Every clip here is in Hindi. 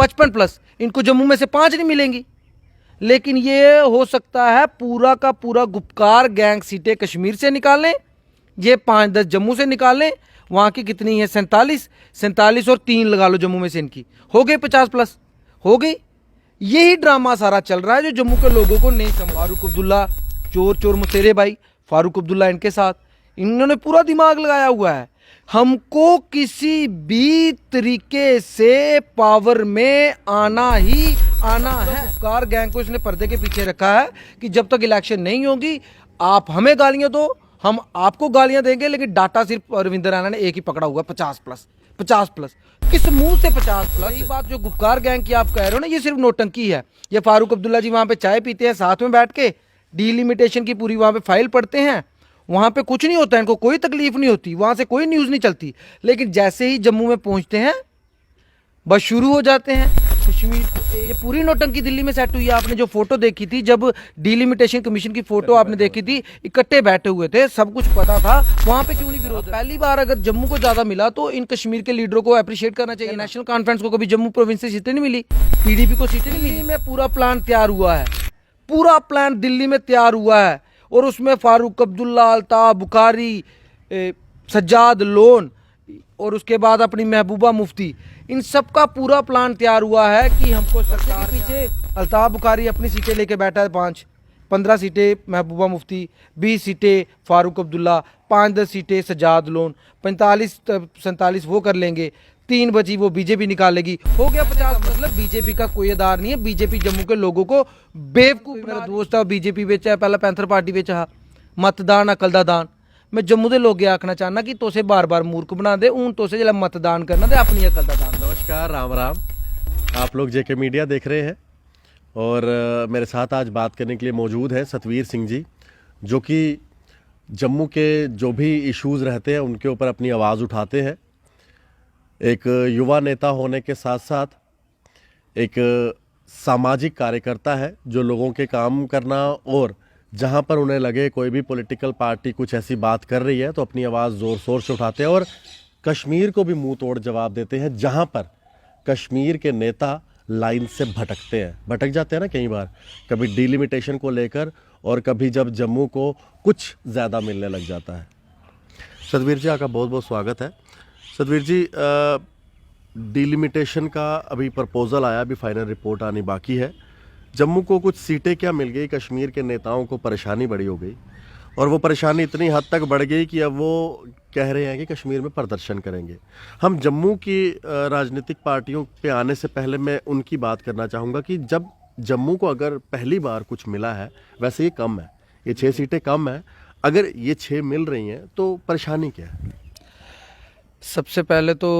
55+। इनको जम्मू में से 5 नहीं मिलेंगी, लेकिन ये हो सकता है पूरा का पूरा गुपकार गैंग सीटें कश्मीर से निकालें, ये 5-10 जम्मू से निकालें। वहाँ की कितनी है? 47 और 3 लगा लो जम्मू में से, इनकी हो गई 50+, हो गई। यही ड्रामा सारा चल रहा है जो जम्मू के लोगों को नहीं समझ। फारूक अब्दुल्ला चोर चोर मुसेरे भाई, फारूक अब्दुल्ला इनके साथ, इन्होंने पूरा दिमाग लगाया हुआ है। हमको किसी भी तरीके से पावर में आना ही आना है। कार गैंग को इसने पर्दे के पीछे रखा है कि जब तक इलेक्शन नहीं होगी आप हमें गालियां दो, हम आपको गालियां देंगे, लेकिन डाटा सिर्फ रविंद्र रैना ने एक ही पकड़ा हुआ, 50+। किस मुंह से 50+? ये बात जो गुपकार गैंग की आप कह रहे हो ना, ये सिर्फ नोटंकी है। ये फारूक अब्दुल्ला जी वहां पे चाय पीते हैं साथ में बैठ के, डिलिमिटेशन की पूरी वहां पे फाइल पढ़ते हैं, वहां पे कुछ नहीं होता, इनको कोई तकलीफ नहीं होती, वहां से कोई न्यूज नहीं चलती। लेकिन जैसे ही जम्मू में पहुंचते हैं बस शुरू हो जाते हैं कश्मीर को। ये पूरी नोटंकी दिल्ली में सेट हुई है। आपने जो फोटो देखी थी, जब डिलिमिटेशन कमीशन की फोटो आपने देखी थी, इकट्ठे बैठे हुए थे, सब कुछ पता था, वहां पे क्यों नहीं विरोध? पहली बार अगर जम्मू को ज्यादा मिला तो इन कश्मीर के लीडरों को अप्रिशिएट करना चाहिए। नेशनल कॉन्फ्रेंस को कभी जम्मू प्रोविंस से सीटें नहीं मिली, पीडीपी को सीटें नहीं मिली। में पूरा प्लान तैयार हुआ है, पूरा प्लान दिल्ली में तैयार हुआ है, और उसमें फारूक अब्दुल्ला, अल्ताफ बुखारी, सज्जाद लोन और उसके बाद अपनी महबूबा मुफ्ती, इन सब का पूरा प्लान तैयार हुआ है कि हमको सरकार के पीछे। अल्ताफ बुखारी अपनी सीटें लेके बैठा है, 15 सीटें महबूबा मुफ्ती, 20 सीटें फारूक अब्दुल्ला, 5-10 सीटें सज्जाद लोन, 45-47 वो कर लेंगे, 3 बची वो बीजेपी निकालेगी, हो गया 50। मतलब बीजेपी का कोई आधार नहीं है। बीजेपी जम्मू के लोगों को बेवकूफ। मेरा दोस्त है बीजेपी बेच है, पहला पैंथर पार्टी बेच है, मतदान अकल दा दान। मैं जम्मू के लोग आखना चाहना कि तुसे बार बार मूर्ख बना दे, हूं तुसे जब मतदान करना दे अपनी अकल दा दान। नमस्कार, राम राम। आप लोग जेके मीडिया देख रहे हैं और मेरे साथ आज बात करने के लिए मौजूद है सतवीर सिंह जी, जो कि जम्मू के जो भी इश्यूज़ रहते हैं उनके ऊपर अपनी आवाज़ उठाते हैं। एक युवा नेता होने के साथ साथ एक सामाजिक कार्यकर्ता है, जो लोगों के काम करना और जहां पर उन्हें लगे कोई भी पॉलिटिकल पार्टी कुछ ऐसी बात कर रही है तो अपनी आवाज़ ज़ोर शोर से उठाते हैं और कश्मीर को भी मुंह तोड़ जवाब देते हैं। जहां पर कश्मीर के नेता लाइन से भटक जाते हैं ना, कई बार कभी डिलिमिटेशन को लेकर और कभी जब जम्मू को कुछ ज़्यादा मिलने लग जाता है। सतवीर जी, आपका बहुत बहुत स्वागत है। सतवीर जी, डिलिमिटेशन का अभी प्रपोजल आया, अभी फाइनल रिपोर्ट आनी बाकी है। जम्मू को कुछ सीटें क्या मिल गई, कश्मीर के नेताओं को परेशानी बड़ी हो गई और वो परेशानी इतनी हद तक बढ़ गई कि अब वो कह रहे हैं कि कश्मीर में प्रदर्शन करेंगे। हम जम्मू की राजनीतिक पार्टियों पे आने से पहले मैं उनकी बात करना चाहूँगा कि जब जम्मू को अगर पहली बार कुछ मिला है, वैसे ये कम है, ये 6 सीटें कम है, अगर ये 6 मिल रही हैं तो परेशानी क्या है? सबसे पहले तो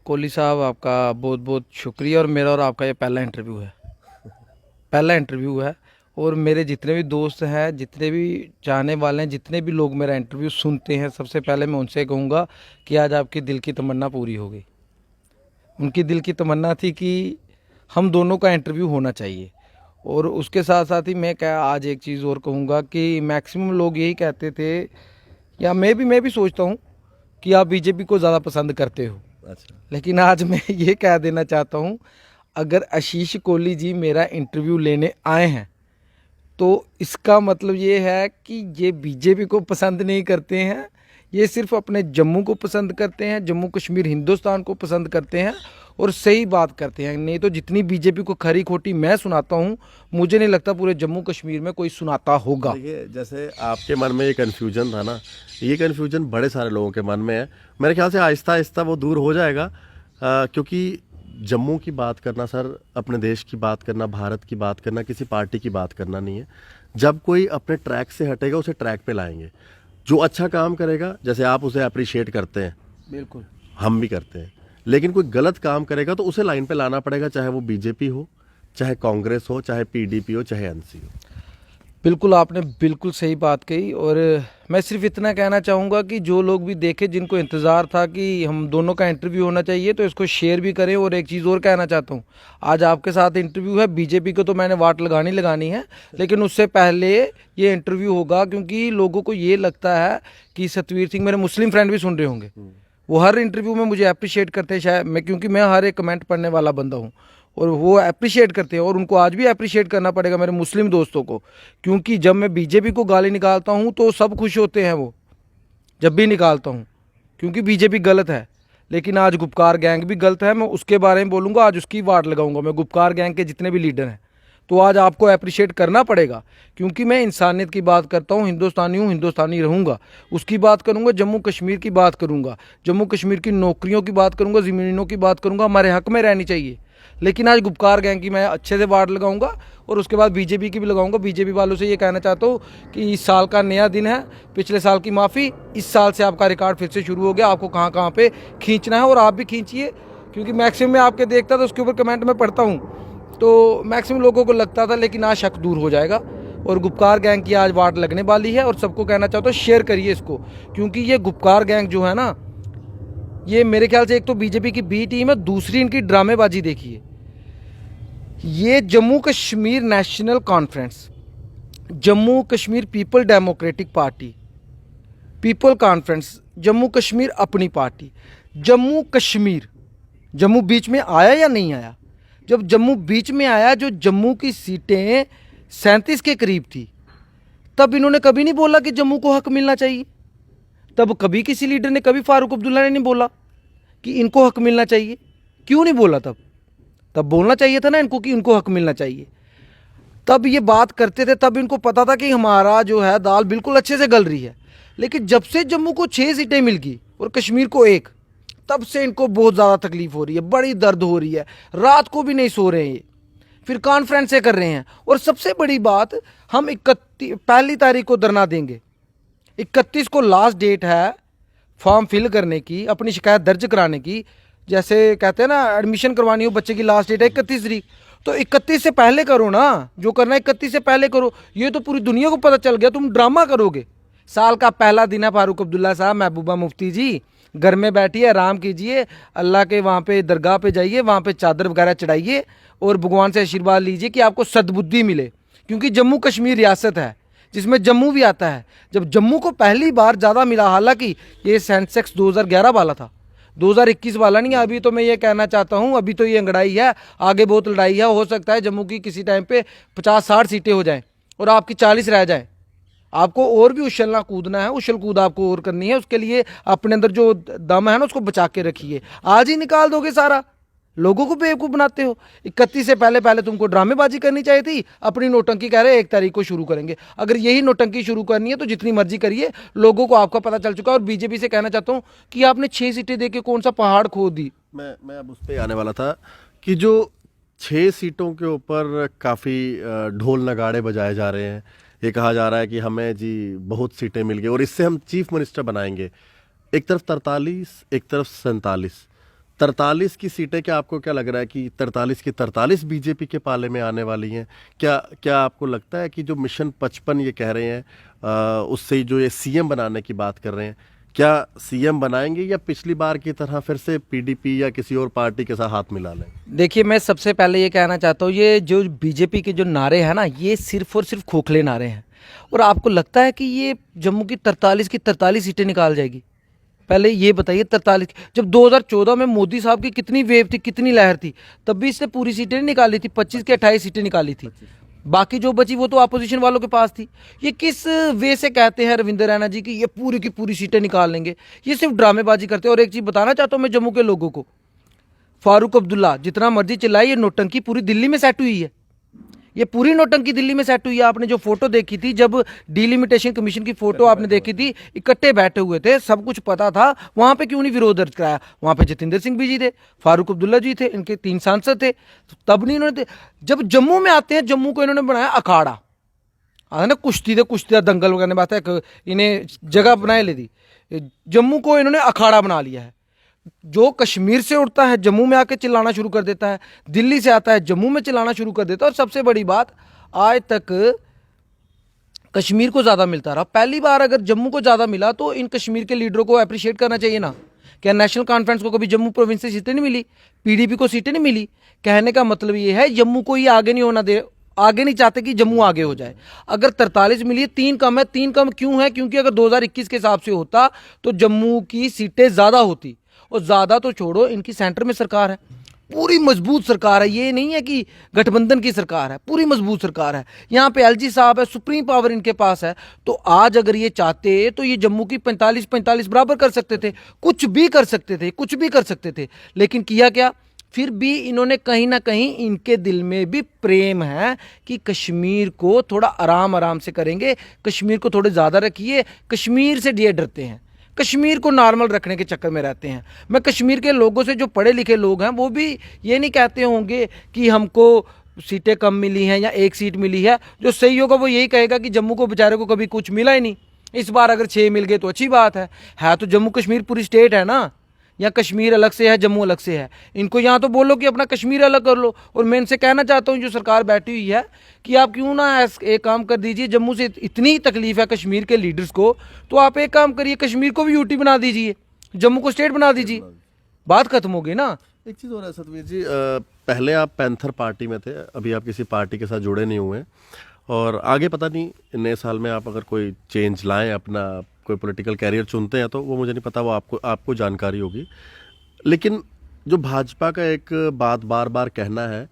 कोहली साहब आपका बहुत बहुत शुक्रिया, और मेरा और आपका ये पहला इंटरव्यू है, और मेरे जितने भी दोस्त हैं, जितने भी चाहने वाले हैं, जितने भी लोग मेरा इंटरव्यू सुनते हैं, सबसे पहले मैं उनसे कहूँगा कि आज आपकी दिल की तमन्ना पूरी हो गई। उनकी दिल की तमन्ना थी कि हम दोनों का इंटरव्यू होना चाहिए, और उसके साथ साथ ही मैं आज एक चीज़ और कहूँगा कि मैक्सिमम लोग यही कहते थे, या मैं भी सोचता हूँ कि आप बीजेपी को ज़्यादा पसंद करते हो। अच्छा। लेकिन आज मैं ये कह देना चाहता हूँ, अगर आशीष कोहली जी मेरा इंटरव्यू लेने आए हैं तो इसका मतलब ये है कि ये बीजेपी को पसंद नहीं करते हैं, ये सिर्फ अपने जम्मू को पसंद करते हैं, जम्मू कश्मीर हिंदुस्तान को पसंद करते हैं और सही बात करते हैं। नहीं तो जितनी बीजेपी को खरी खोटी मैं सुनाता हूँ, मुझे नहीं लगता पूरे जम्मू कश्मीर में कोई सुनाता होगा। देखिए, जैसे आपके मन में ये कन्फ्यूजन था ना, ये कन्फ्यूजन बड़े सारे लोगों के मन में है। मेरे ख्याल से आहिस्ता आहिस्ता वो दूर हो जाएगा, क्योंकि जम्मू की बात करना सर, अपने देश की बात करना, भारत की बात करना, किसी पार्टी की बात करना नहीं है। जब कोई अपने ट्रैक से हटेगा उसे ट्रैक पे लाएंगे। जो अच्छा काम करेगा, जैसे आप उसे अप्रिशिएट करते हैं, बिल्कुल हम भी करते हैं, लेकिन कोई गलत काम करेगा तो उसे लाइन पे लाना पड़ेगा, चाहे वो बीजेपी हो, चाहे कांग्रेस हो, चाहे पीडीपी हो, चाहे एनसी हो। बिल्कुल, आपने बिल्कुल सही बात कही, और मैं सिर्फ इतना कहना चाहूँगा कि जो लोग भी देखे, जिनको इंतज़ार था कि हम दोनों का इंटरव्यू होना चाहिए, तो इसको शेयर भी करें। और एक चीज़ और कहना चाहता हूँ, आज आपके साथ इंटरव्यू है, बीजेपी को तो मैंने वाट लगानी है, लेकिन उससे पहले ये इंटरव्यू होगा, क्योंकि लोगों को ये लगता है कि सतवीर सिंह, मेरे मुस्लिम फ्रेंड भी सुन रहे होंगे, वो हर इंटरव्यू में मुझे अप्रिशिएट करते हैं, शायद मैं, क्योंकि मैं हर एक कमेंट पढ़ने वाला बंदा हूँ, और वो अप्रिशिएट करते हैं, और उनको आज भी अप्रिशिएट करना पड़ेगा मेरे मुस्लिम दोस्तों को, क्योंकि जब मैं बीजेपी को गाली निकालता हूँ तो सब खुश होते हैं वो, जब भी निकालता हूँ, क्योंकि बीजेपी गलत है। लेकिन आज गुपकार गैंग भी गलत है, मैं उसके बारे में बोलूँगा, आज उसकी वार्ड लगाऊंगा मैं, गुपकार गैंग के जितने भी लीडर हैं। तो आज आपको अप्रिशिएट करना पड़ेगा, क्योंकि मैं इंसानियत की बात करता हूँ, हिंदुस्तानी हूँ, हिंदुस्तानी रहूँगा। उसकी बात करूँगा, जम्मू कश्मीर की बात करूँगा, जम्मू कश्मीर की नौकरियों की बात करूँगा, ज़मीनों की बात करूँगा, हमारे हक में रहनी चाहिए। लेकिन आज गुपकार गैंग की मैं अच्छे से वार्ड लगाऊंगा, और उसके बाद बीजेपी की भी लगाऊंगा। बीजेपी वालों से ये कहना चाहता हूँ कि इस साल का नया दिन है, पिछले साल की माफ़ी, इस साल से आपका रिकॉर्ड फिर से शुरू हो गया, आपको कहाँ कहाँ पे खींचना है, और आप भी खींचिए, क्योंकि मैक्सिमम मैं आपके देखता था, उसके ऊपर कमेंट में पढ़ता हूँ, तो मैक्सिमम लोगों को लगता था, लेकिन आज शक दूर हो जाएगा। और गुपकार गैंग की आज वार्ड लगने वाली है, और सबको कहना चाहता हूँ शेयर करिए इसको, क्योंकि ये गुपकार गैंग जो है ना, ये मेरे ख्याल से एक तो बीजेपी की बी टीम है, दूसरी इनकी ड्रामेबाजी देखिए। ये Jammu Kashmir national conference, Jammu Kashmir people democratic party, people conference, Jammu Kashmir अपनी पार्टी, जम्मू कश्मीर, जम्मू बीच में आया या नहीं आया? जब जम्मू बीच में आया, जो जम्मू की सीटें 37 के करीब थी, तब इन्होंने कभी नहीं बोला कि जम्मू को हक मिलना चाहिए। तब कभी किसी लीडर ने, कभी फारूक अब्दुल्ला ने नहीं बोला कि इनको हक मिलना चाहिए। क्यों नहीं बोला? तब बोलना चाहिए था ना इनको कि इनको हक मिलना चाहिए। तब ये बात करते थे, तब इनको पता था कि हमारा जो है दाल बिल्कुल अच्छे से गल रही है। लेकिन जब से जम्मू को 6 सीटें मिल गई और कश्मीर को 1, तब से इनको बहुत ज़्यादा तकलीफ हो रही है, बड़ी दर्द हो रही है, रात को भी नहीं सो रहे हैं ये, फिर कॉन्फ्रेंसें कर रहे हैं। और सबसे बड़ी बात, हम 1 तारीख को धरना देंगे, 31 को लास्ट डेट है फॉर्म फिल करने की, अपनी शिकायत दर्ज कराने की। जैसे कहते हैं ना, एडमिशन करवानी हो बच्चे की, लास्ट डेट है 31 तारीख, तो 31 से पहले करो ना, जो करना है 31 से पहले करो। ये तो पूरी दुनिया को पता चल गया तुम ड्रामा करोगे। साल का पहला दिन है फारूक अब्दुल्ला साहब, महबूबा मुफ्ती जी, घर में बैठिए, आराम कीजिए, अल्लाह के वहाँ पे दरगाह पे जाइए, वहाँ पे चादर वगैरह चढ़ाइए और भगवान से आशीर्वाद लीजिए कि आपको सद्बुद्धि मिले। क्योंकि जम्मू कश्मीर रियासत है जिसमें जम्मू भी आता है। जब जम्मू को पहली बार ज़्यादा मिला, हालांकि ये सेंसेक्स 2011 वाला था, 2021 वाला नहीं है। अभी तो मैं ये कहना चाहता हूँ, अभी तो ये अंगड़ाई है, आगे बहुत लड़ाई है। हो सकता है जम्मू की किसी टाइम पे 50-60 सीटें हो जाएं और आपकी 40 रह जाएं। आपको और भी उछलना कूदना है, उछल कूद आपको और करनी है। उसके लिए अपने अंदर जो दम है ना, उसको बचा के रखिए। आज ही निकाल दोगे सारा, लोगों को बेवकूफ़ बनाते हो। 31 से पहले पहले तुमको ड्रामेबाजी करनी चाहिए थी। अपनी नोटंकी कह रहे 1 तारीख को शुरू करेंगे। अगर यही नोटंकी शुरू करनी है तो जितनी मर्जी करिए, लोगों को आपका पता चल चुका है। और बीजेपी से कहना चाहता हूँ कि आपने 6 सीटें दे के कौन सा पहाड़ खोद दी। मैं अब उस पर आने वाला था कि जो 6 सीटों के ऊपर काफ़ी ढोल नगाड़े बजाए जा रहे हैं। ये कहा जा रहा है कि हमें जी बहुत सीटें मिल गई और इससे हम चीफ मिनिस्टर बनाएंगे। एक तरफ 43, एक तरफ 47। 43 की सीटें, क्या आपको क्या लग रहा है कि 43 की 43 बीजेपी के पाले में आने वाली हैं? क्या आपको लगता है कि जो मिशन 55 ये कह रहे हैं, उससे जो ये सीएम बनाने की बात कर रहे हैं, क्या सीएम बनाएंगे या पिछली बार की तरह फिर से पीडीपी या किसी और पार्टी के साथ हाथ मिला लें? देखिए, मैं सबसे पहले ये कहना चाहता हूँ, ये जो बीजेपी के जो नारे हैं ना, ये सिर्फ और सिर्फ खोखले नारे हैं। और आपको लगता है कि ये जम्मू की 43 की 43 सीटें निकाल जाएगी? पहले ये बताइए, 43, जब 2014 में मोदी साहब की कितनी वेव थी, कितनी लहर थी, तब भी इसने पूरी सीटें नहीं निकाली थी। 25 की 28 सीटें निकाली थी। बाकी जो बची वो तो अपोजिशन वालों के पास थी। ये किस वे से कहते हैं रविंद्र रैना जी की ये पूरी की पूरी सीटें निकाल लेंगे? ये सिर्फ ड्रामेबाजी करते हैं। और एक चीज़ बताना चाहता हूँ मैं जम्मू के लोगों को, फारूक अब्दुल्ला जितना मर्जी चिल्लाए, ये नोटंकी पूरी दिल्ली में सेट हुई है। ये पूरी नोटंकी दिल्ली में सेट हुई है। आपने जो फोटो देखी थी, जब डिलिमिटेशन कमीशन की फोटो आपने देखी थी, इकट्ठे बैठे हुए थे, सब कुछ पता था। वहां पे क्यों नहीं विरोध दर्ज कराया? वहां पे जतिंदर सिंह भी जी थे, फारूक अब्दुल्ला जी थे, इनके 3 सांसद थे, तब नहीं इन्होंने। जब जम्मू में आते हैं, जम्मू को इन्होंने बनाया अखाड़ा, ना कुश्ती दे कुश्ती दंगल वगैरह बात है, इन्हें जगह बनाए ले दी। जम्मू को इन्होंने अखाड़ा बना लिया है। जो कश्मीर से उठता है जम्मू में आके चिल्लाना शुरू कर देता है, दिल्ली से आता है जम्मू में चिल्लाना शुरू कर देता है। और सबसे बड़ी बात, आज तक कश्मीर को ज़्यादा मिलता रहा। पहली बार अगर जम्मू को ज़्यादा मिला तो इन कश्मीर के लीडरों को अप्रिशिएट करना चाहिए ना। क्या नेशनल कॉन्फ्रेंस को कभी जम्मू प्रोविंस से सीटें नहीं मिली? पीडीपी को सीटें नहीं मिली? कहने का मतलब ये है, जम्मू को ये आगे नहीं होना दे, आगे नहीं चाहते कि जम्मू आगे हो जाए। अगर 43 मिली है, 3 कम है। 3 कम क्यों है? क्योंकि अगर 2021 के हिसाब से होता तो जम्मू की सीटें ज़्यादा होती। और ज़्यादा तो छोड़ो, इनकी सेंटर में सरकार है, पूरी मजबूत सरकार है, ये नहीं है कि गठबंधन की सरकार है, पूरी मजबूत सरकार है। यहाँ पे एलजी साहब है, सुप्रीम पावर इनके पास है। तो आज अगर ये चाहते तो ये जम्मू की 45-45 बराबर कर सकते थे, कुछ भी कर सकते थे, कुछ भी कर सकते थे। लेकिन किया क्या? फिर भी इन्होंने कहीं ना कहीं इनके दिल में भी प्रेम है कि कश्मीर को थोड़ा आराम आराम से करेंगे, कश्मीर को थोड़े ज़्यादा रखिए। कश्मीर से ये डरते हैं, कश्मीर को नॉर्मल रखने के चक्कर में रहते हैं। मैं कश्मीर के लोगों से, जो पढ़े लिखे लोग हैं, वो भी ये नहीं कहते होंगे कि हमको सीटें कम मिली हैं या एक सीट मिली है। जो सही होगा वो यही कहेगा कि जम्मू को बेचारे को कभी कुछ मिला ही नहीं, इस बार अगर 6 मिल गए तो अच्छी बात है तो जम्मू कश्मीर पूरी स्टेट है ना, या कश्मीर अलग से है, जम्मू अलग से है। इनको यहाँ तो बोलो कि अपना कश्मीर अलग कर लो। और मैं इनसे कहना चाहता हूँ जो सरकार बैठी हुई है कि आप क्यों ना एक काम कर दीजिए, जम्मू से इतनी तकलीफ है कश्मीर के लीडर्स को, तो आप एक काम करिए, कश्मीर को भी यूटी बना दीजिए, जम्मू को स्टेट बना दीजिए, बात खत्म होगी ना। एक चीज़ और है सतवीर जी, पहले आप पैंथर पार्टी में थे, अभी आप किसी पार्टी के साथ जुड़े नहीं हुए, और आगे पता नहीं नए साल में आप अगर कोई चेंज लाएं, अपना कोई पॉलिटिकल कैरियर चुनते हैं, तो वो मुझे नहीं पता, वो आपको जानकारी होगी। लेकिन जो भाजपा का एक बात बार बार कहना है,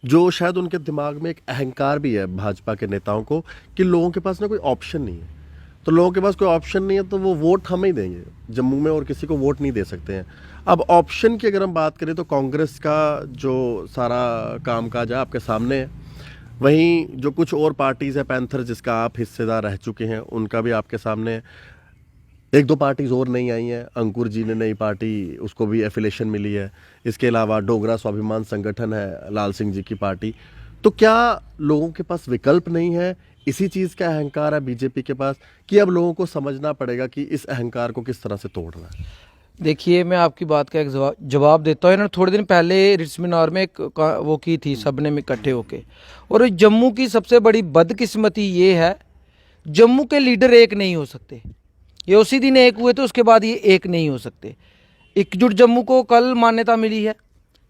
जो शायद उनके दिमाग में एक अहंकार भी है भाजपा के नेताओं को, कि लोगों के पास ना कोई ऑप्शन नहीं है। तो लोगों के पास कोई ऑप्शन नहीं है तो वो वोट हमें ही देंगे जम्मू में, और किसी को वोट नहीं दे सकते हैं। अब ऑप्शन की अगर हम बात करें तो कांग्रेस का जो सारा कामकाज है आपके सामने है, वहीं जो कुछ और पार्टीज़ है, पैंथर जिसका आप हिस्सेदार रह चुके हैं, उनका भी आपके सामने है। एक दो पार्टीज और नहीं आई हैं, अंकुर जी ने नई पार्टी, उसको भी एफिलेशन मिली है। इसके अलावा डोगरा स्वाभिमान संगठन है, लाल सिंह जी की पार्टी। तो क्या लोगों के पास विकल्प नहीं है? इसी चीज़ का अहंकार है बीजेपी के पास, कि अब लोगों को समझना पड़ेगा कि इस अहंकार को किस तरह से तोड़ना है? देखिए, मैं आपकी बात का एक जवाब देता हूँ। इन्होंने थोड़े दिन पहले रिट्स मीनार में एक वो की थी, सबने में इकट्ठे होके। और जम्मू की सबसे बड़ी बदकिस्मती ये है, जम्मू के लीडर एक नहीं हो सकते। ये उसी दिन एक हुए थे, उसके बाद ये एक नहीं हो सकते। एकजुट जम्मू को कल मान्यता मिली है,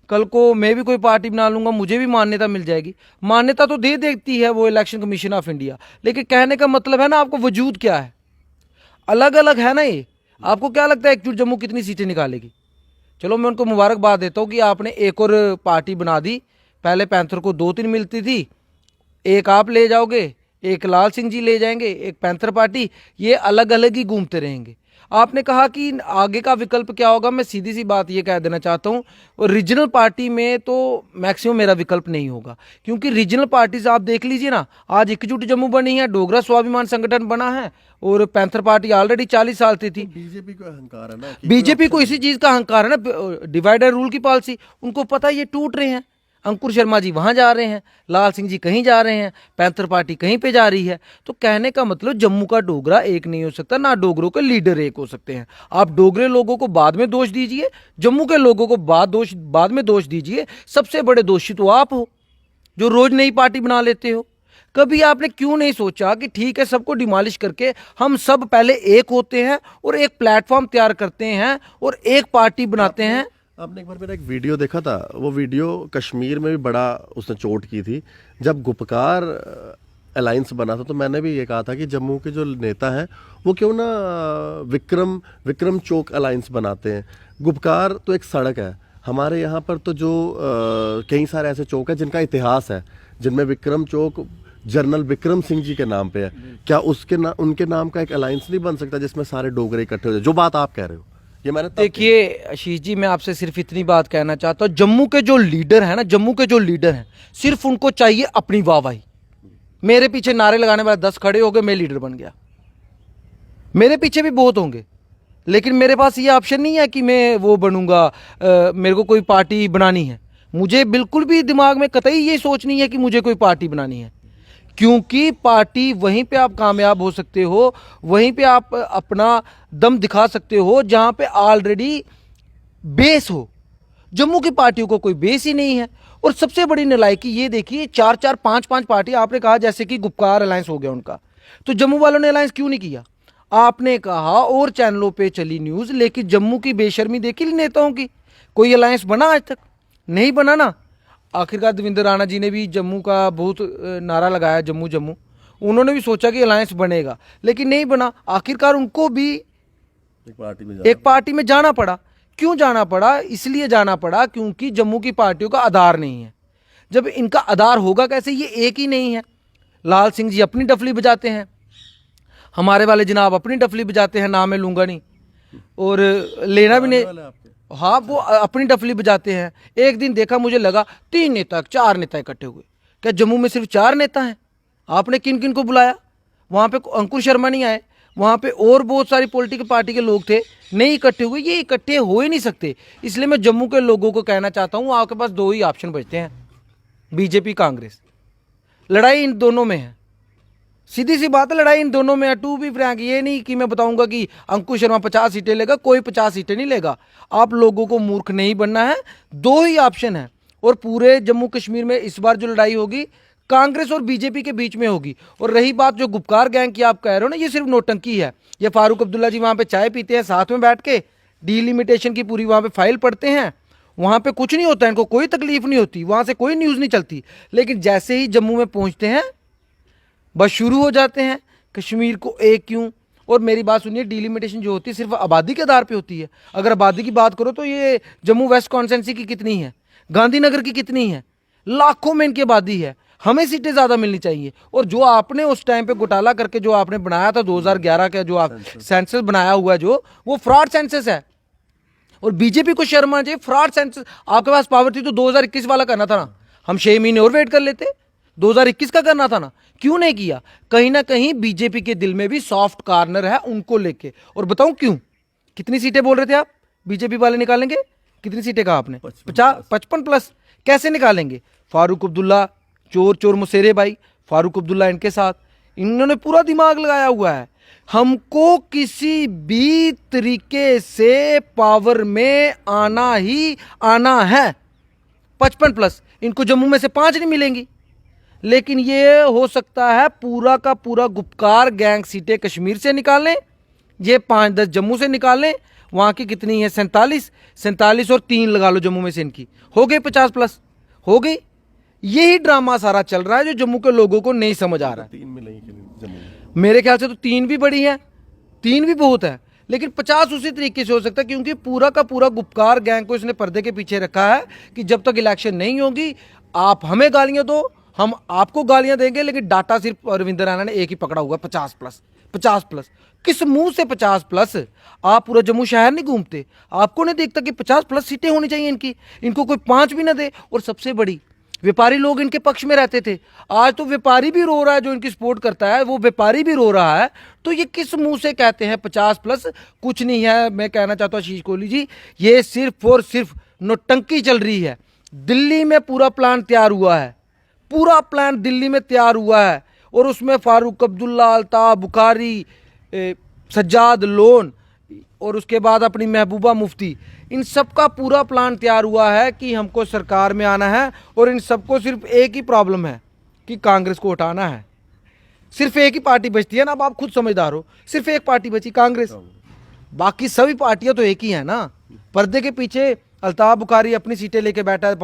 कल को मैं भी कोई पार्टी बना लूंगा, मुझे भी मान्यता मिल जाएगी। मान्यता तो दे देती है वो इलेक्शन कमीशन ऑफ इंडिया, लेकिन कहने का मतलब है ना, आपको वजूद क्या है, अलग अलग है ना ये। आपको क्या लगता है एकजुट जम्मू कितनी सीटें निकालेगी? चलो मैं उनको मुबारकबाद देता हूँ कि आपने एक और पार्टी बना दी। पहले पैंथर को 2-3 मिलती थी, एक आप ले जाओगे, एक लाल सिंह जी ले जाएंगे, एक पैंथर पार्टी, ये अलग अलग ही घूमते रहेंगे। आपने कहा कि आगे का विकल्प क्या होगा, मैं सीधी सी बात ये कह देना चाहता हूँ, और रीजनल पार्टी में तो मैक्सिमम मेरा विकल्प नहीं होगा, क्योंकि रीजनल पार्टीज आप देख लीजिए ना, आज एकजुट जम्मू बनी है, डोगरा स्वाभिमान संगठन बना है, और पैंथर पार्टी ऑलरेडी 40 साल से थी। बीजेपी को अहंकार है ना, बीजेपी को इसी चीज का अहंकार है ना, डिवाइड एंड रूल की पॉलिसी। उनको पता है ये टूट रहे हैं, अंकुर शर्मा जी वहां जा रहे हैं, लाल सिंह जी कहीं जा रहे हैं, पैंथर पार्टी कहीं पे जा रही है। तो कहने का मतलब जम्मू का डोगरा एक नहीं हो सकता, ना डोगरों के लीडर एक हो सकते हैं। आप डोगरे लोगों को बाद में दोष दीजिए, जम्मू के लोगों को बाद में दोष दीजिए। सबसे बड़े दोषी तो आप हो, जो रोज नई पार्टी बना लेते हो। कभी आपने क्यों नहीं सोचा कि ठीक है, सबको डिमोलिश करके हम सब पहले एक होते हैं और एक प्लेटफॉर्म तैयार करते हैं और एक पार्टी बनाते हैं। आपने एक बार मेरा एक वीडियो देखा था, वो वीडियो कश्मीर में भी बड़ा उसने चोट की थी। जब गुपकार अलायंस बना था तो मैंने भी ये कहा था कि जम्मू के जो नेता हैं वो क्यों ना विक्रम चौक अलायंस बनाते हैं। गुपकार तो एक सड़क है, हमारे यहाँ पर तो जो कई सारे ऐसे चौक हैं जिनका इतिहास है, जिनमें विक्रम चौक जनरल विक्रम सिंह जी के नाम पे है। क्या उनके नाम का एक अलायंस नहीं बन सकता जिसमें सारे डोगरे इकट्ठे हो जाए, जो बात आप कह रहे हो? ये मैंने देखिए आशीष जी, मैं आपसे सिर्फ इतनी बात कहना चाहता हूँ, जम्मू के जो लीडर हैं ना, जम्मू के जो लीडर हैं, सिर्फ उनको चाहिए अपनी वाहवाही। मेरे पीछे नारे लगाने वाले 10 खड़े हो गए, मैं लीडर बन गया। मेरे पीछे भी बहुत होंगे, लेकिन मेरे पास ये ऑप्शन नहीं है कि मैं वो बनूंगा, मेरे को कोई पार्टी बनानी है। मुझे बिल्कुल भी दिमाग में कतई ये सोच नहीं है कि मुझे कोई पार्टी बनानी है, क्योंकि पार्टी वहीं पे आप कामयाब हो सकते हो, वहीं पे आप अपना दम दिखा सकते हो जहां पे ऑलरेडी बेस हो। जम्मू की पार्टियों को कोई बेस ही नहीं है। और सबसे बड़ी नालायकी ये देखिए, 4-4, 5-5 पार्टी, आपने कहा जैसे कि गुपकार अलायंस हो गया उनका, तो जम्मू वालों ने अलायंस क्यों नहीं किया? आपने कहा और चैनलों पे चली न्यूज, लेकिन जम्मू की बेशर्मी देखी नेताओं की, कोई अलायंस बना आज तक नहीं बना ना। आखिरकार देवेंद्र राणा जी ने भी जम्मू का बहुत नारा लगाया, जम्मू जम्मू, उन्होंने भी सोचा कि अलायंस बनेगा, लेकिन नहीं बना। आखिरकार उनको भी एक पार्टी में जाना पड़ा, क्यों जाना पड़ा? इसलिए जाना पड़ा क्योंकि जम्मू की पार्टियों का आधार नहीं है। जब इनका आधार होगा कैसे? ये एक ही नहीं है। लाल सिंह जी अपनी डफली बजाते हैं, हमारे वाले जनाब अपनी डफली बजाते हैं, नाम मैं लूंगा नहीं और लेना भी नहीं। हाँ, वो अपनी डफली बजाते हैं। एक दिन देखा, मुझे लगा 3 नेता 4 नेता इकट्ठे हुए। क्या जम्मू में सिर्फ 4 नेता हैं? आपने किन किन को बुलाया? वहाँ पे अंकुर शर्मा नहीं आए, वहाँ पे और बहुत सारी पॉलिटिकल पार्टी के लोग थे, नहीं इकट्ठे हुए। ये इकट्ठे हो ही नहीं सकते। इसलिए मैं जम्मू के लोगों को कहना चाहता हूँ, आपके पास 2 ही ऑप्शन बचते हैं, बीजेपी कांग्रेस। लड़ाई इन दोनों में है, सीधी सी बात है, लड़ाई इन दोनों में है। टू बी फ्रैंक, ये नहीं कि मैं बताऊंगा कि अंकुश शर्मा 50 सीटें लेगा, कोई 50 सीटें नहीं लेगा। आप लोगों को मूर्ख नहीं बनना है। 2 ही ऑप्शन है और पूरे जम्मू कश्मीर में इस बार जो लड़ाई होगी कांग्रेस और बीजेपी के बीच में होगी। और रही बात जो गुपकार गैंग की आप कह रहे हो ना, ये सिर्फ नोटंकी है। ये फारूक अब्दुल्ला जी वहां पे चाय पीते हैं साथ में बैठ के, डीलिमिटेशन की पूरी वहां पे फाइल पढ़ते हैं, वहां पे कुछ नहीं होता, इनको कोई तकलीफ नहीं होती, वहां से कोई न्यूज नहीं चलती। लेकिन जैसे ही जम्मू में पहुंचते हैं बस शुरू हो जाते हैं, कश्मीर को एक क्यों। और मेरी बात सुनिए, डीलिमिटेशन जो होती है सिर्फ आबादी के आधार पे होती है। अगर आबादी की बात करो तो ये जम्मू वेस्ट कॉन्स्टिट्यूंसी की कितनी है, गांधीनगर की कितनी है, लाखों में इनकी आबादी है। हमें सीटें ज़्यादा मिलनी चाहिए। और जो आपने उस टाइम पे घोटाला करके जो आपने बनाया था 2011 का जो आप सेंसस बनाया हुआ है, जो वो फ्रॉड सेंसस है। और बीजेपी को शर्मा चाहिए, फ्रॉड सेंसस। आपके पास पावर थी तो 2021 वाला करना था ना, हम 6 महीने और वेट कर लेते। 2021 का करना था ना, क्यों नहीं किया? कहीं ना कहीं बीजेपी के दिल में भी सॉफ्ट कॉर्नर है उनको लेके। और बताऊं क्यों? कितनी सीटें बोल रहे थे आप बीजेपी वाले निकालेंगे? कितनी सीटें कहा आपने? 55 प्लस। कैसे निकालेंगे? फारूक अब्दुल्ला, चोर चोर मुसेरे भाई, फारूक अब्दुल्ला इनके साथ, इन्होंने पूरा दिमाग लगाया हुआ है। हमको किसी भी तरीके से पावर में आना ही आना है। 55 प्लस। इनको जम्मू में से 5 नहीं मिलेंगी, लेकिन ये हो सकता है पूरा का पूरा गुपकार गैंग सीटें कश्मीर से निकाल लें, ये 5-10 जम्मू से निकाल लें। वहाँ की कितनी है? 47 और 3 लगा लो जम्मू में से, इनकी हो गई 50 प्लस, हो गई। यही ड्रामा सारा चल रहा है जो जम्मू के लोगों को नहीं समझ आ रहा है। 3 मिलेंगे जम्मू में? मेरे ख्याल से तो 3 भी बड़ी है, 3 भी बहुत है, लेकिन 50 उसी तरीके से हो सकता है क्योंकि पूरा का पूरा गुपकार गैंग को इसने पर्दे के पीछे रखा है कि जब तक इलेक्शन नहीं होगी आप हमें गालियां दो, हम आपको गालियां देंगे। लेकिन डाटा सिर्फ रविंद्र रैना ने एक ही पकड़ा हुआ है, 50 प्लस। 50 प्लस किस मुंह से 50 प्लस? आप पूरा जम्मू शहर नहीं घूमते, आपको नहीं देखता कि 50 प्लस सीटें होनी चाहिए इनकी? इनको कोई 5 भी ना दे। और सबसे बड़ी, व्यापारी लोग इनके पक्ष में रहते थे, आज तो व्यापारी भी रो रहा है, जो इनकी सपोर्ट करता है वो व्यापारी भी रो रहा है। तो ये किस मुंह से कहते हैं 50 प्लस? कुछ नहीं है। मैं कहना चाहता हूँ आशीष कोहली जी, ये सिर्फ और सिर्फ नोटंकी चल रही है। दिल्ली में पूरा प्लान तैयार हुआ है, पूरा प्लान दिल्ली में तैयार हुआ है, और उसमें फारूक अब्दुल्ला, अल्ताफ बुखारी, सज्जाद लोन और उसके बाद अपनी महबूबा मुफ्ती, इन सब का पूरा प्लान तैयार हुआ है कि हमको सरकार में आना है। और इन सबको सिर्फ एक ही प्रॉब्लम है कि कांग्रेस को हटाना है। सिर्फ एक ही पार्टी बचती है ना, अब आप खुद समझदार हो, सिर्फ एक पार्टी बची, कांग्रेस। बाकी सभी पार्टियां तो एक ही है ना। पर्दे के पीछे अल्ताफ बुखारी अपनी सीटें लेके बैठा है,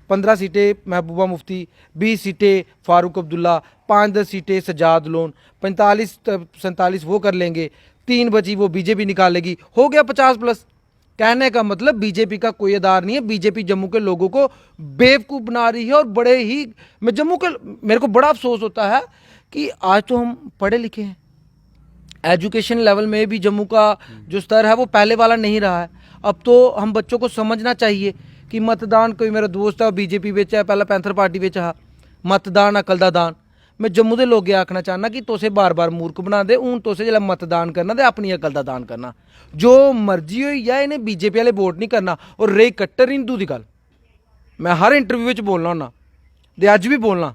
15 सीटें महबूबा मुफ्ती, 20 सीटें फारूक अब्दुल्ला, 5-10 सीटें सज्जाद लोन, 45-47 वो कर लेंगे, 3 बची वो बीजेपी निकालेगी, हो गया 50 प्लस। कहने का मतलब बीजेपी का कोई आधार नहीं है। बीजेपी जम्मू के लोगों को बेवकूफ़ बना रही है। और बड़े ही, मैं जम्मू के, मेरे को बड़ा अफसोस होता है कि आज तो हम पढ़े लिखे हैं, एजुकेशन लेवल में भी जम्मू का जो स्तर है वो पहले वाला नहीं रहा है। अब तो हम बच्चों को समझना चाहिए कि मतदान, कोई मेरा दोस्त है बीजेपी बेचा है, पहला पैंथर पार्टी बेचा, मतदान अकल दा दान। मैं जम्मू के लोग आखना चाहना कि तुसे बार बार मूर्ख बना दे, हूँ तुसे जिसलै मतदान करना ते अपनी अकल दा दान करना। जो मर्जी होई जाए, इन्हें बीजेपी वाले वोट नहीं करना। और रही कट्टर हिंदू की गल, मैं हर इंटरव्यू में बोलना होना ते अज भी बोलना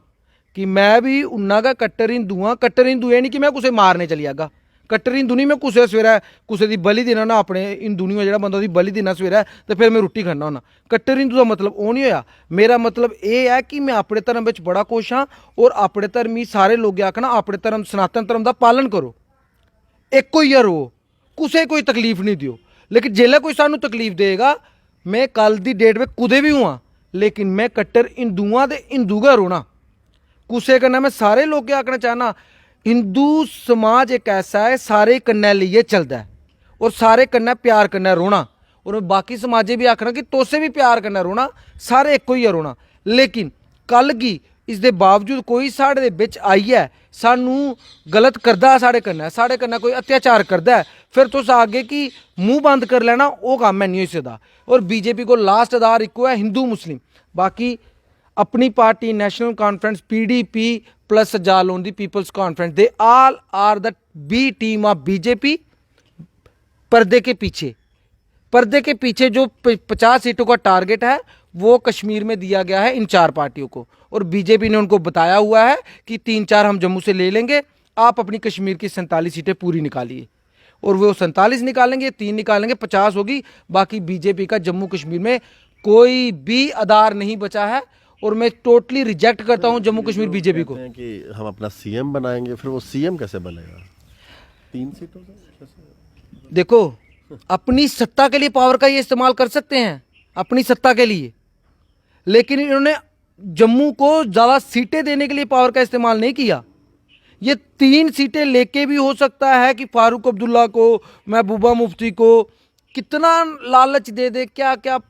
कि मैं भी उन्ना का कट्टर हिंदू हाँ। कट्टर हिंदू ये नहीं कि मैं कुछ मारने चली जागा, कट्टर हिंदू नहीं मैं कुसै सवेरै कुसै दी बलि देना ना, अपने हिंदू नहीं हो जेह्ड़ा बंदा ओह्दी बलि देना सवेरै ते फिर मैं रुट्टी खाना होना। कट्टर हिंदू का मतलब ओह् नहीं होया। मेरा मतलब ये है कि मैं अपने धर्म बिच बड़ा खुश हाँ, और अपने धर्म ही सारे लोग आखना अपने धर्म सनातन धर्म का पालन करो, एक ही यार रहो, कुसै कोई तकलीफ नहीं दियो। लेकिन जेल्लै कोई सानू तकलीफ देगा, मैं कल दी डेट में कुदे भी हुआ, लेकिन मैं कट्टर हिंदुआं दे हिंदू गै रौह्ना। कुसै कन्नै मैं सारे लोग आखना चाहना, हिंदू समाज एक ऐसा है सारे कन्नै लेइयै चलदा है और सारे कन्नै प्यार कन्नै रौह्ना। और मैं बाकी समाजे भी आखना कि तुसें भी प्यार करना रोना, सारे इक्को ही है रोना। लेकिन कल गी इस दे बावजूद कोई साढ़े दे बिच आइयै सानू गलत करदा साढ़े कन्नै कोई अत्याचार करदा है, फिर तुस आगे कि मूँह बंद कर लेना, वो कम्म है नहीं होई सकदा। और बीजेपी को लास्ट आधार इक्को है हिंदू मुस्लिम, बाकी अपनी party National Conference PDP plus जालोन the People's Conference, they all are the B team of BJP. पर्दे के पीछे जो 50 सीटों का टारगेट है वो कश्मीर में दिया गया है इन 4 पार्टियों को, और बीजेपी ने उनको बताया हुआ है कि 3-4 हम जम्मू से ले लेंगे, आप अपनी कश्मीर की 47 सीटें पूरी निकालिए। और वो 47 निकालेंगे, 3 निकालेंगे, 50 होगी। बाकी बीजेपी का जम्मू कश्मीर में कोई भी आधार नहीं बचा है, और मैं टोटली रिजेक्ट करता हूं जम्मू कश्मीर बीजेपी को। कहते हैं कि हम अपना सीएम बनाएंगे, फिर वो सीएम कैसे बनेगा 3 सीटों से? देखो, अपनी सत्ता के लिए पावर का ये इस्तेमाल कर सकते हैं, अपनी सत्ता के लिए, लेकिन इन्होंने जम्मू को ज़्यादा सीटें देने के लिए पावर का इस्तेमाल नहीं किया। ये 3 सीटें लेके भी हो सकता है कि फारूक अब्दुल्ला को, महबूबा मुफ्ती को कितना लालच दे दे, क्या क्या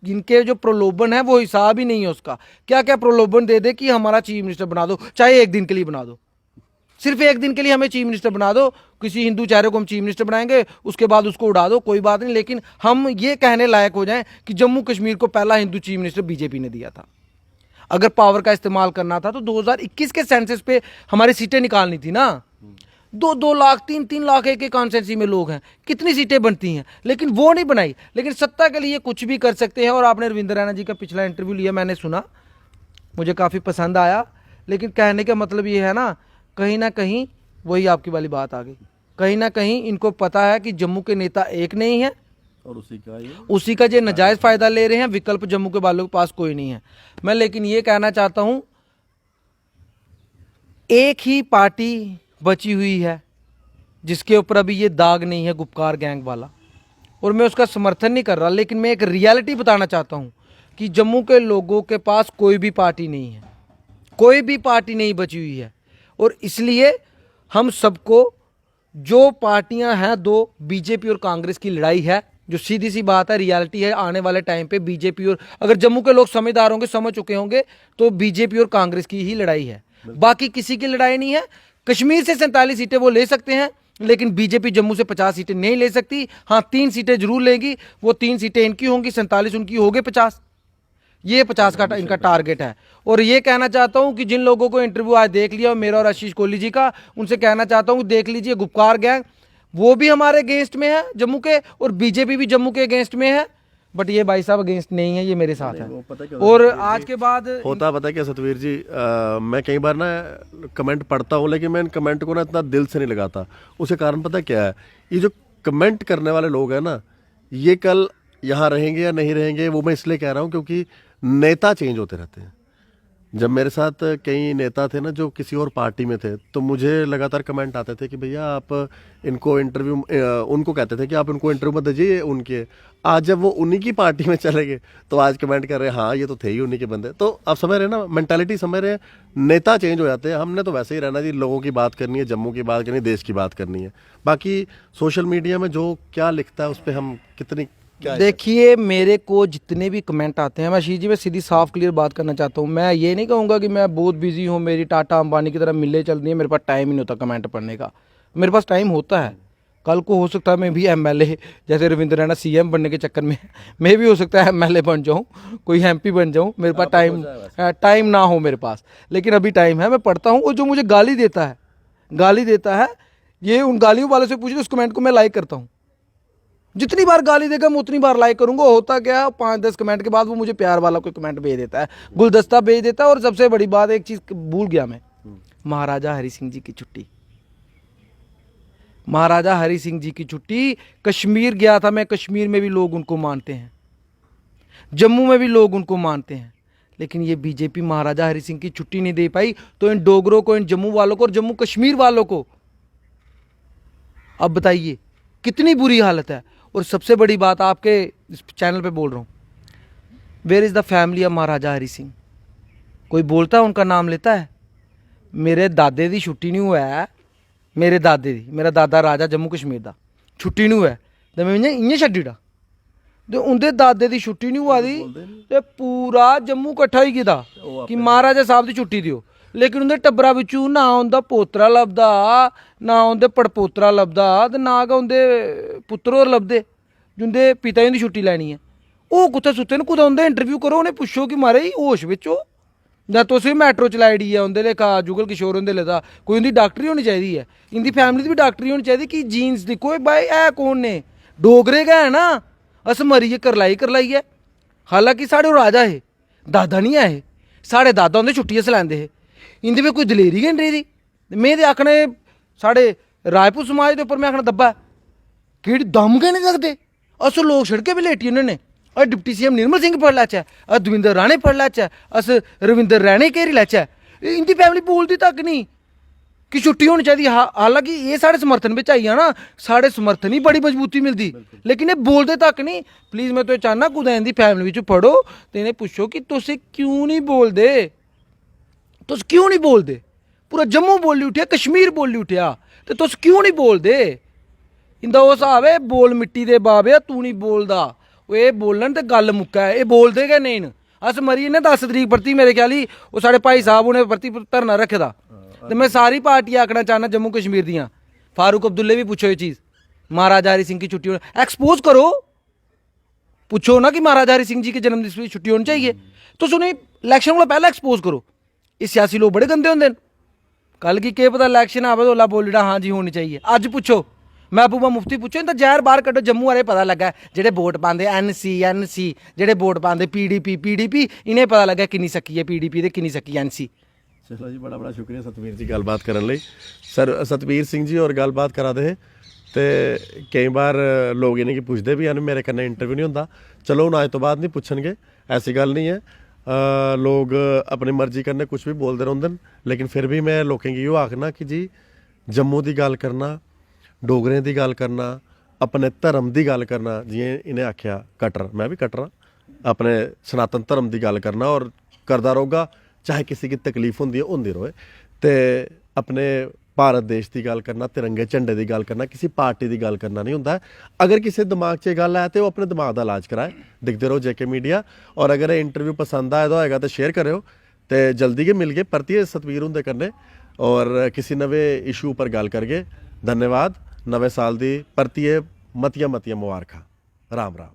इनके जो प्रलोभन है वो हिसाब ही नहीं है उसका, क्या क्या प्रलोभन दे दे कि हमारा चीफ मिनिस्टर बना दो, चाहे एक दिन के लिए बना दो, सिर्फ एक दिन के लिए हमें चीफ मिनिस्टर बना दो, किसी हिंदू चेहरे को हम चीफ मिनिस्टर बनाएंगे, उसके बाद उसको उड़ा दो, कोई बात नहीं, लेकिन हम ये कहने लायक हो जाएं कि जम्मू कश्मीर को पहला हिंदू चीफ मिनिस्टर बीजेपी ने दिया था। अगर पावर का इस्तेमाल करना था तो 2021 के सेंसस पे हमारी सीटें निकालनी थी ना। 2-2 लाख 3-3 लाख एक कॉन्स्टिट्यूंसी में लोग हैं, कितनी सीटें बनती हैं, लेकिन वो नहीं बनाई। लेकिन सत्ता के लिए कुछ भी कर सकते हैं। और आपने रविंद्र रैना जी का पिछला इंटरव्यू लिया, मैंने सुना, मुझे काफ़ी पसंद आया। लेकिन कहने का मतलब ये है ना कहीं वही आपकी वाली बात आ गई, कहीं ना कहीं इनको पता है कि जम्मू के नेता एक नहीं है, और उसी का जो नजायज़ फ़ायदा ले रहे हैं, विकल्प जम्मू के वालों के पास कोई नहीं है। मैं लेकिन ये कहना चाहता हूँ, एक ही पार्टी बची हुई है जिसके ऊपर अभी ये दाग नहीं है, गुपकार गैंग वाला, और मैं उसका समर्थन नहीं कर रहा, लेकिन मैं एक रियलिटी बताना चाहता हूँ कि जम्मू के लोगों के पास कोई भी पार्टी नहीं है, कोई भी पार्टी नहीं बची हुई है। और इसलिए हम सबको, जो पार्टियां हैं 2, बीजेपी और कांग्रेस की लड़ाई है, जो सीधी सी बात है, रियलिटी है। आने वाले टाइम पे बीजेपी और, अगर जम्मू के लोग समझदार होंगे, समझ चुके होंगे, तो बीजेपी और कांग्रेस की ही लड़ाई है, बाकी किसी की लड़ाई नहीं है। कश्मीर से 47 सीटें वो ले सकते हैं, लेकिन बीजेपी जम्मू से 50 सीटें नहीं ले सकती। हाँ, 3 सीटें जरूर लेगी, वो 3 सीटें इनकी होंगी, 47 उनकी होगी, 50, ये 50 का इनका टारगेट है। और ये कहना चाहता हूं कि जिन लोगों को इंटरव्यू आज देख लिया, मेरा और आशीष कोहली जी का, उनसे कहना चाहता हूं देख लीजिए, गुपकार गैंग वो भी हमारे अगेंस्ट में है जम्मू के, और बीजेपी भी जम्मू के अगेंस्ट में है, बट ये भाई साहब अगेंस्ट नहीं है, ये मेरे साथ है। और आज के बाद होता पता क्या सतवीर जी, मैं कई बार ना कमेंट पढ़ता हूँ, लेकिन मैं इन कमेंट को ना इतना दिल से नहीं लगाता। उसके कारण पता क्या है, ये जो कमेंट करने वाले लोग हैं ना, ये कल यहाँ रहेंगे या नहीं रहेंगे, वो मैं इसलिए कह रहा हूँ क्योंकि नेता चेंज होते रहते हैं। जब मेरे साथ कई नेता थे ना जो किसी और पार्टी में थे, तो मुझे लगातार कमेंट आते थे कि भैया आप इनको इंटरव्यू, उनको कहते थे कि आप इनको इंटरव्यू मत दीजिए उनके। आज जब वो उन्हीं की पार्टी में चले गए तो आज कमेंट कर रहे हैं हाँ ये तो थे ही उन्हीं के बंदे। तो आप समझ रहे हैं ना, मेंटालिटी समझ रहे हैं, नेता चेंज हो जाते हैं। हमने तो वैसे ही रहना जी, लोगों की बात करनी है, जम्मू की बात करनी है, देश की बात करनी है। बाकी सोशल मीडिया में जो क्या लिखता है उस पर हम कितनी देखिए, मेरे को जितने भी कमेंट आते हैं, मैं आशीष जी, मैं सीधी साफ क्लियर बात करना चाहता हूँ। मैं ये नहीं कहूँगा कि मैं बहुत बिजी हूँ, मेरी टाटा अंबानी की तरह मिले चल रही है, मेरे पास टाइम ही नहीं होता कमेंट पढ़ने का। मेरे पास टाइम होता है, कल को हो सकता है मैं भी एमएलए, जैसे रविंद्र रैना सीएम बनने के चक्कर में मैं भी हो सकता है एमएलए बन जाऊँ, कोई एमपी बन जाऊँ, मेरे पास टाइम ना हो मेरे पास, लेकिन अभी टाइम है, मैं पढ़ता हूँ। और जो मुझे गाली देता है, ये उन गालियों वाले से पूछिए, उस कमेंट को मैं लाइक करता हूँ। जितनी बार गाली देगा मैं उतनी बार लाइक करूंगा। होता क्या है, 5-10 कमेंट के बाद वो मुझे प्यार वाला कोई कमेंट भेज देता है, गुलदस्ता भेज देता है। और सबसे बड़ी बात, एक चीज भूल गया मैं, महाराजा हरि सिंह जी की छुट्टी, महाराजा हरि सिंह जी की छुट्टी। कश्मीर गया था मैं, कश्मीर में भी लोग उनको मानते हैं, जम्मू में भी लोग उनको मानते हैं, लेकिन ये बीजेपी महाराजा हरि सिंह की छुट्टी नहीं दे पाई। तो इन डोगरों को, इन जम्मू वालों को और जम्मू कश्मीर वालों को अब बताइए कितनी बुरी हालत है। और सबसे बड़ी बात, आपके इस चैनल पे बोल रहा हूँ, where is the family of Maharaja Hari Singh? कोई बोलता है, उनका नाम लेता है? मेरे दादे दी छुट्टी नहीं हुआ है, मेरे दादे दी, मेरा दादा राजा जम्मू कश्मीर दा छुट्टी नहीं हुआ है, तो मैं इ'यां छड्डी ओड़ा? ਤੇ ਉਹਦੇ ਦਾਦੇ ਦੀ ਛੁੱਟੀ ਨਹੀਂ ਹੋਆ ਦੀ ਤੇ ਪੂਰਾ ਜੰਮੂ ਇਕੱਠਾ ਹੀ ਕੀਤਾ ਕਿ ਮਹਾਰਾਜਾ ਸਾਹਿਬ ਦੀ ਛੁੱਟੀ ਦਿਓ। ਲੇਕਿਨ ਉਹਦੇ ਟੱਬਰਾ ਵਿੱਚੋਂ ਨਾ ਉਹਦਾ ਪੋਤਰਾ ਲੱਭਦਾ, ਨਾ ਉਹਦੇ ਪੜਪੋਤਰਾ ਲੱਭਦਾ, ਤੇ ਨਾ ਕਿ ਉਹਦੇ ਪੁੱਤਰ ਹੋਰ ਲੱਭਦੇ ਜਿੰਦੇ ਪਿਤਾ ਜੀ ਦੀ ਛੁੱਟੀ ਲੈਣੀ ਹੈ। ਉਹ ਕੁੱਤੇ ਸੁੱਤੇ ਨੂੰ ਕੁਦਾ ਉਹਦਾ ਇੰਟਰਵਿਊ ਕਰੋ, ਉਹਨੇ ਪੁੱਛੋ ਕਿ ਮਾਰੇ ਹੋਸ਼ ਵਿੱਚ ਹੋ ਜਾਂ ਤੁਸੀਂ ਮੈਟਰੋ ਚਲਾਈ ਡੀ ਹੈ ਉਹਦੇ ਲੇਖਾ ਜੁਗਲ ਕਿਸ਼ੋਰ ਉਹਦੇ लेदा कोई उनकी डॉक्टरी होनी चाहिए है, इनकी फैमिली की भी डॉक्टरी होनी चाहिए कि जीन्स दी कोई भाई ऐ कौन ने डोगरे का है ना अस मरीए करलाई है। हालांकि साढ़े राजा है दादा नहीं है, साढ़े दादा उंदे छुट्टियां लैंदे हे, इंदे भी कोई दलेरी गै नहीं रेही। में ते आखने साढ़े राजपूत समाज के उपर मैं आखना दब्बा कि दम गै नहीं लगते। अस लोग छिड़के भी लेटी उन्होंने अस डिप्टी सीएम निर्मल सिंह पढ़ लैचे, अस दविंदर राणे पढ़ लैचे, अस रविंदर रैणे घेरी लैचे, इंदी फैमिली बोलती तक नहीं कि छुट्टी होनी चाहिए। हालांकि ये साढ़े समर्थन में आई है ना, साढ़े समर्थन ही बड़ी मजबूती मिलती, लेकिन ये बोलते तक नहीं। प्लीज़ मैं तो चाहना कुदै इनकी फैमिली पढ़ो तो इन्हें पुछो कि तुम क्यों नहीं बोलते, तुस क्यों नहीं बोलते। पूरा जम्मू बोली उठिया, कश्मीर बोली उठिया, तो तुस क्यों नहीं बोलते। इंदा वो हिसाब है बोल मिट्टी दे बाबे तू नहीं बोलदा, ये बोलन तो गल मुक्का है, ये बोलते गै नहीं। अस मरी ने 10 तरीक प्रति मेरे ख्याल ही वो साढ़े भाई साहब उन्हें प्रति धरना रखे दा। तो मैं सारी पार्टी आखना चाहना जम्मू कश्मीर दियां, फारूक अब्दुल्ले भी पूछो ये चीज़, महाराजा हरि सिंह की छुट्टी एक्सपोज करो, पूछो ना कि महाराजा हरि सिंह जी के जन्मदिन की छुट्टी होनी चाहिए। तो सुनी इलैक्शन को पहले एक्सपोज करो। ये सियासी लोग बड़े गंदे होंगे, कल की क्या पता इलैक्शन आवे तो ओला बोली हाँ जी होनी चाहिए। अज पूछो महबूबा मुफ्ती पूछो इनका जहर बाहर कड्डो, जम्मू वाले पता लगा जेडे वोट पाते NC जेडे वोट पाते PDP इन्हें पता लगा किन्नी सकी है PDP ते किन्नी सकी NC। चलो जी, बड़ा बड़ा शुक्रिया सतवीर जी गलबात करने लई। सर सतवीर सिंह जी और गलबात करा दे ते कई बार लोग इन्हें पुछते भी हैं, मेरे कन्नै इंटरव्यू नहीं होंदा। चलो हूँ अज तो बाद नहीं पुछणगे, ऐसी गल नहीं है। लोग अपनी मर्जी कन्नै कुछ भी बोलते रौंह्दे न, लेकिन फिर भी मैं लोकें गी इहो आखना कि जी जम्मू की गल करना, डोगरें की गल करना, अपने धर्म की गल करना, जि'यां इन्हें आख्या कट्टर, मैं भी कट्टर हाँ, अपने सनातन धर्म की गल करना और करदा रहोगा, चाहे किसी की तकलीफ होंदी है होंदी रहे। तो अपने भारत देश की गल करना, तिरंगे झंडे की गल करना, किसी पार्टी की गल करना नहीं होंदा। अगर किसी दिमाग 'च गल है तो वो अपने दिमाग का इलाज कराए। दिखते रहो JK मीडिया, और अगर इंटरव्यू पसंद आया होएगा तो शेयर करो, तो जल्दी गै मिल गए परतिए सतवीर हुंदे कन्नै और किसी नवे इशू पर गल करगे। धन्यवाद। नवे साल दी परतिए मतियां मुबारखां। राम राम।